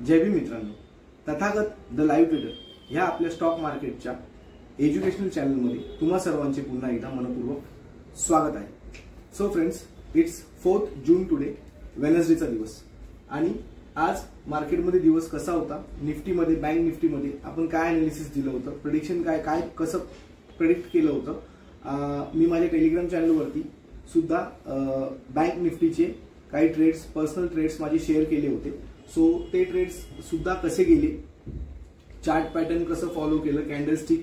जय भीम मित्रांनो, Tathagata the live trader ह्या आपल्या स्टॉक मार्केटच्या एज्युकेशनल चॅनलमध्ये तुम्हा सर्वांचे पुन्हा एकदा मनपूर्वक स्वागत आहे. So friends, it's 4 June today, वेनसडेचा दिवस. आणि आज मार्केटमध्ये दिवस कसा होता, निफ्टीमध्ये, बँक निफ्टीमध्ये आपण काय अनालिसिस दिलं होतं, प्रेडिक्शन काय कसं प्रेडिक्ट केलं होतं, मी माझ्या टेलिग्राम चॅनलवरती सुद्धा बँक निफ्टीचे काही ट्रेड्स, पर्सनल ट्रेड्स माझे शेअर केले होते. सो ते ट्रेड्स सुद्धा कसे गेले, चार्ट पॅटर्न कसं फॉलो केलं, कॅन्डलस्टिक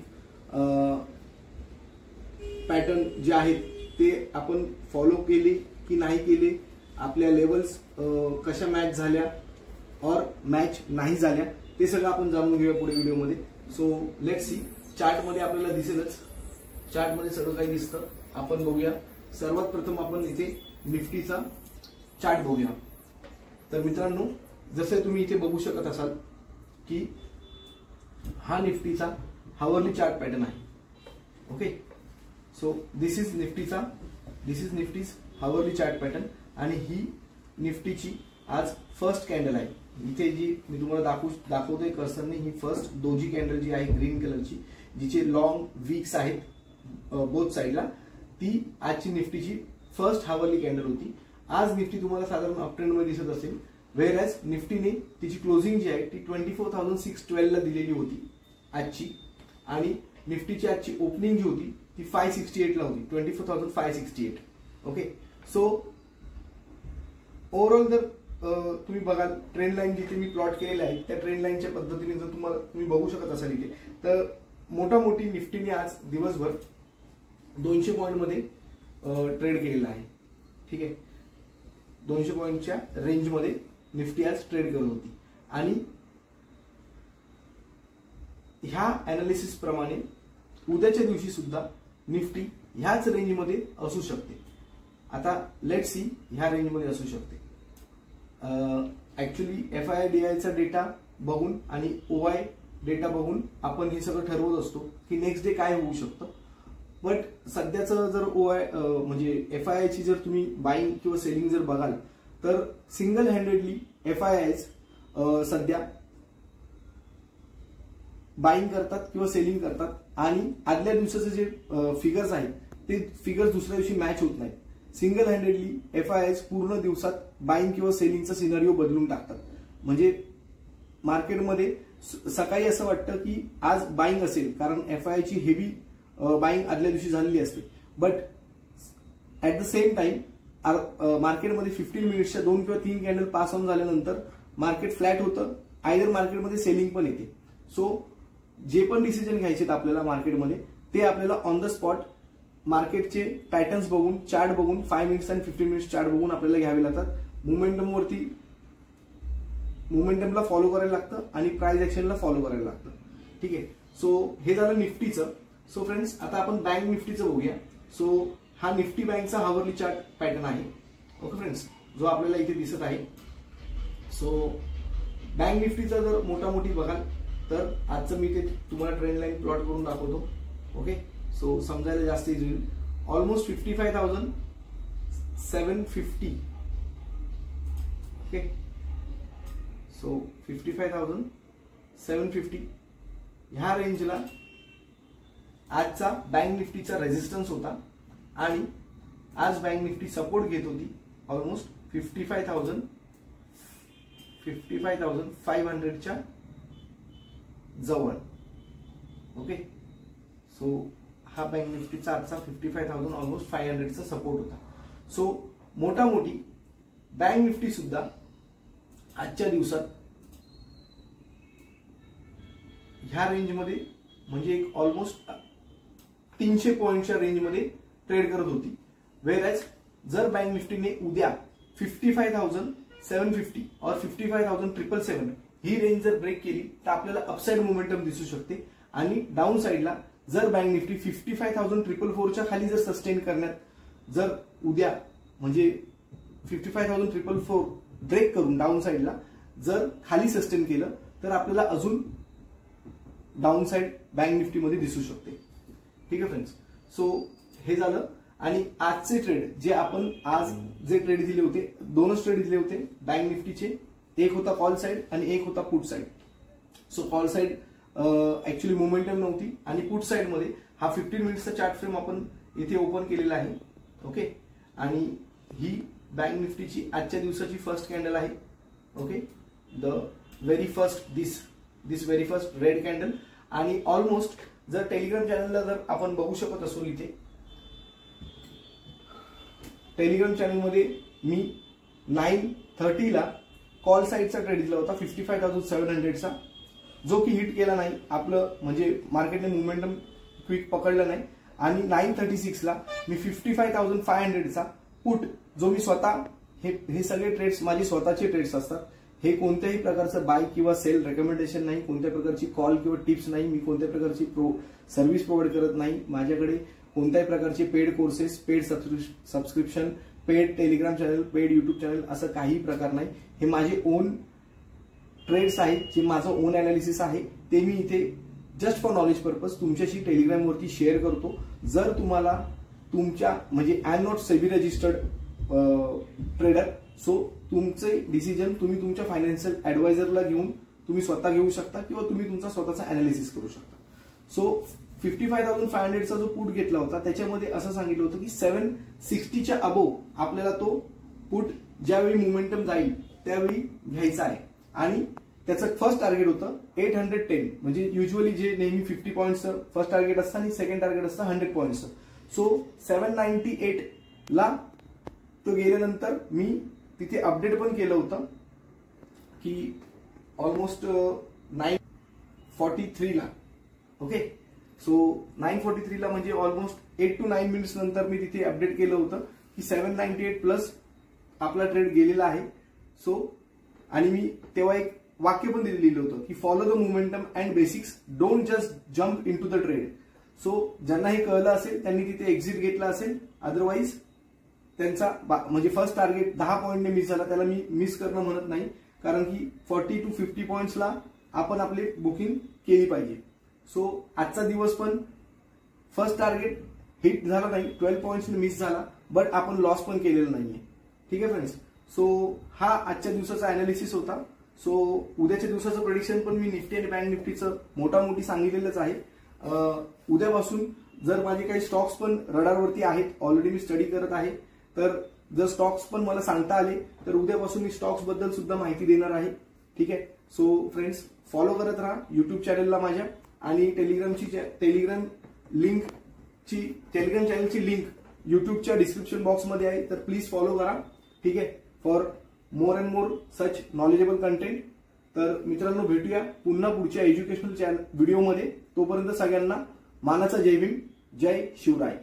पॅटर्न जे आहेत ते आपण फॉलो केले की नाही केले, आपल्या लेवल्स कशा मॅच झाल्या और मॅच नाही झाल्या, ते सगळं आपण जाणून घेऊया पुढे व्हिडिओमध्ये. So let's see. चार्टमध्ये आपल्याला दिसेलच, चार्टमध्ये सगळं काही दिसतं. आपण बघूया. सर्वात प्रथम आपण इथे निफ्टीचा चार्ट बघूया. तर मित्रांनो, जसे तुम्ही इथे बघू शकत असाल की हा निफ्टीचा हावरली चार्ट पॅटर्न आहे. Okay, so this is Nifty's hourly chart pattern. आणि ही निफ्टीची आज फर्स्ट कॅन्डल आहे. इथे जी मी तुम्हाला दाखवतोय कर्सरने, ही फर्स्ट दोजी कॅन्डल जी आहे ग्रीन कलरची, जिचे लॉंग वीक्स आहेत बोथ साइडला, ती आजची निफ्टीची फर्स्ट हावरली कॅन्डल होती. आज निफ्टी तुम्हाला साधारण अपट्रेंड मध्ये दिसत असेल, वेअरएज निफ्टीने तिची क्लोजिंग जी आहे ती 24,612 ला दिलेली होती आजची. आणि निफ्टीची आजची ओपनिंग जी होती ती 568 ला होती, 24,568. ओके, सो ओव्हरऑल जर तुम्ही बघाल, ट्रेंड लाईन जिथे मी प्लॉट केलेला आहे त्या ट्रेंड लाईनच्या पद्धतीने जर तुम्ही बघू शकत असाल इथे, तर मोठी निफ्टीने आज दिवसभर 200 पॉईंट मध्ये ट्रेड केलेला आहे. ठीक आहे, 200 पॉईंटच्या रेंजमध्ये निफ्टी आज ट्रेड करत होती. आणि ह्या अनालिसिस प्रमाणे उद्याच्या दिवशी सुद्धा निफ्टी ह्याच रेंजमध्ये असू शकते. आता लेट सी, ह्या रेंजमध्ये असू शकते. ऍक्च्युली FII चा डेटा बघून आणि OI डेटा बघून आपण हे सगळं ठरवत असतो की नेक्स्ट डे काय होऊ शकतं. बट सध्याचं जर OI म्हणजे FII ची जर तुम्ही बाईंग किंवा सेलिंग जर बघाल, तर सिंगल हँडेडली FIIs सध्या बाईंग करतात किंवा सेलिंग करतात. आणि आदल्या दिवसाचे जे फिगर्स आहेत ते फिगर्स दुसऱ्या दिवशी मॅच होत नाहीत. सिंगल हँडेडली FIIs पूर्ण दिवसात बाईंग किंवा सेलिंगचा सिनारिओ बदलून टाकतात. म्हणजे मार्केटमध्ये सकाळी असं वाटतं की आज बाईंग असेल, कारण FII ची हेवी बाईंग आदल्या दिवशी झालेली असते. But at the same time मार्केटमध्ये 15 मिनिट्सच्या 2 किंवा 3 कॅन्डल पास ऑन झाल्यानंतर मार्केट फ्लॅट होतं, आयदर मार्केटमध्ये सेलिंग पण येते. सो जे पण डिसिजन घ्यायचे आपल्याला मार्केटमध्ये, ते आपल्याला ऑन द स्पॉट मार्केटचे पॅटर्न्स बघून, चार्ट बघून, 5 मिनिट्स आणि 15 मिनिट्स चार्ट बघून आपल्याला घ्यावे लागतात. मोमेंटमला फॉलो करायला लागतं आणि प्राइस ऍक्शनला फॉलो करायला लागतं. ठीक आहे, सो हे झालं निफ्टीचं. सो फ्रेंड्स, आता आपण बँक निफ्टीचं बघूया. सो हा निफ्टी बँकचा हावरली चार्ट पॅटर्न आहे. ओके फ्रेंड्स, जो आपल्याला इथे दिसत आहे. सो बँक निफ्टीचा जर मोठी बघाल, तर आजचं मी ते तुम्हाला ट्रेंड लाईन प्लॉट करून दाखवतो. ओके, सो समजायला जास्त इझी होईल. ऑलमोस्ट 55,750. ओके, सो 55,750 ह्या रेंजला आजचा बँक निफ्टीचा रेजिस्टन्स होता. आणि आज बँक निफ्टी सपोर्ट घेत होती ऑलमोस्ट 55,500च्या जवळ. ओके, सो हा बँक निफ्टीचा आजचा 55,000 ऑलमोस्ट 500चा सपोर्ट होता. सो मोठी बँक निफ्टी सुद्धा आजच्या दिवसात ह्या रेंजमध्ये, म्हणजे एक ऑलमोस्ट 300 पॉईंटच्या रेंजमध्ये ट्रेड करत होती. वेअरएज जर बँक निफ्टीने उद्या 55,750 और 55,777 ही रेंज जर ब्रेक केली, तर आपल्याला अपसाइड मोमेंटम दिसू शकते. आणि डाऊन साइडला जर बँक निफ्टी 55,444च्या खाली जर सस्टेन करण्यात, जर उद्या म्हणजे 55,444 ब्रेक करून डाऊन साइडला जर खाली सस्टेन केलं, तर आपल्याला अजून डाऊन साइड बँक निफ्टीमध्ये दिसू शकते. ठीक आहे फ्रेंड्स, सो हे झालं. आणि आजचे ट्रेड जे आपण आज जे ट्रेड दिले होते, दोनच ट्रेड दिले होते बँक निफ्टीचे. एक होता कॉल साइड आणि एक होता put side. So call side actually momentum नव्हती आणि पुट साइड मध्ये हा 15 मिनिट्सचा चार्ट फ्रेम आपण इथे ओपन केलेला आहे. ओके, आणि ही बँक निफ्टीची आजच्या दिवसाची फर्स्ट कॅन्डल आहे. Okay, the very first this very first red candle. आणि ऑलमोस्ट जर टेलिग्राम चॅनलला जर आपण बघू शकत असो, इथे टेलिग्राम चॅनलमध्ये मी 9:30 ला कॉल साइडचा ट्रेड दिला होता 55,700चा, जो की हिट केला नाही. आपलं म्हणजे मार्केटने मोमेंटम क्विक पकडलं नाही. आणि 9:36 ला मी 55,500चा पुट, जो मी स्वतः हे सगळे ट्रेड्स माझे स्वतःचे ट्रेड्स असतात. हे कोणत्याही प्रकारचं बाय किंवा सेल रेकमेंडेशन नाही, कोणत्या प्रकारची कॉल किंवा टिप्स नाही, मी कोणत्या प्रकारची सर्व्हिस प्रोव्हाइड करत नाही. माझ्याकडे कोणत्याही प्रकारचे paid courses, paid subscription, paid Telegram channel, paid YouTube channel असं काही प्रकार नाही. हे माझे ओन ट्रेड्स आहेत, जे माझं ओन अनालिसिस आहे, ते मी इथे जस्ट फॉर नॉलेज पर्पज तुमच्याशी टेलिग्रामवरती शेअर करतो. जर तुम्हाला तुमच्या म्हणजे I am not SEBI registered trader, so तुमचे डिसिजन तुम्ही तुमच्या फायनान्शियल ऍडवायझरला घेऊन तुम्ही स्वतः घेऊ शकता किंवा तुम्ही तुमचा स्वतःचा अनालिसिस करू शकता. सो 55,500चा जो पुट घेतला होता त्याच्यामध्ये असं सांगितलं होतं की 760च्या अबोव आपल्याला तो पुट ज्यावेळी मोमेंटम जाईल त्यावेळी घ्यायचा आहे. आणि त्याचं फर्स्ट टार्गेट होतं 810, म्हणजे युजली जे नेहमी 50 पॉईंटचं फर्स्ट टार्गेट असतं आणि सेकंड टार्गेट असतं 100 पॉईंटचं. सो 798 ला तो गेल्यानंतर मी तिथे अपडेट पण केलं होतं की ऑलमोस्ट 9:43 ला. ओके, सो 9:43 ला म्हणजे ऑलमोस्ट 8 to 9 मिनिट्स नंतर मी तिथे अपडेट केलं होतं की 798 प्लस आपला ट्रेड गेलेला आहे. सो आणि मी तेव्हा एक वाक्य पण लिहिलं होतं की follow the momentum and basics, don't just jump into the trade. So ज्यांना हे कळलं असेल त्यांनी तिथे एक्झिट घेतला असेल, अदरवाईज त्यांचा म्हणजे फर्स्ट टार्गेट 10 पॉईंटने मिस झाला, त्याला मी मिस करणं म्हणत नाही, कारण की 40 to 50 पॉईंट्सला आपण आपली बुकिंग केली पाहिजे. सो आजचा दिवस पण फर्स्ट टार्गेट हिट झाला नाही, 12 पॉईंट्सने मिस झाला, बट आपण लॉस पण केलेला नाहीये. ठीक आहे फ्रेंड्स, सो हा आजच्या दिवसाचा अनालिसिस होता. सो उद्याच्या दिवसाचं प्रेडिक्शन पण मी निफ्टी आणि बँक निफ्टीचं मोठी सांगितलेलंच आहे. उद्यापासून जर माझे काही स्टॉक्स पण रडारवरती आहेत, ऑलरेडी मी स्टडी करत आहे, तर जर स्टॉक्स पण मला सांगता आले तर उद्यापासून मी स्टॉक्स बद्दल सुद्धा माहिती देणार आहे. ठीक आहे, सो फ्रेंड्स फॉलो करत राहा युट्यूब चॅनलला माझ्या, आणि टेलिग्राम चॅनलची लिंक युट्यूबच्या डिस्क्रिप्शन बॉक्समध्ये आहे, तर प्लीज फॉलो करा. ठीक आहे, for more and more such knowledgeable content. तर मित्रांनो भेटूया पुन्हा पुढच्या एज्युकेशनल व्हिडिओमध्ये. तोपर्यंत सगळ्यांना मानाचा जय भीम, जय शिवराय.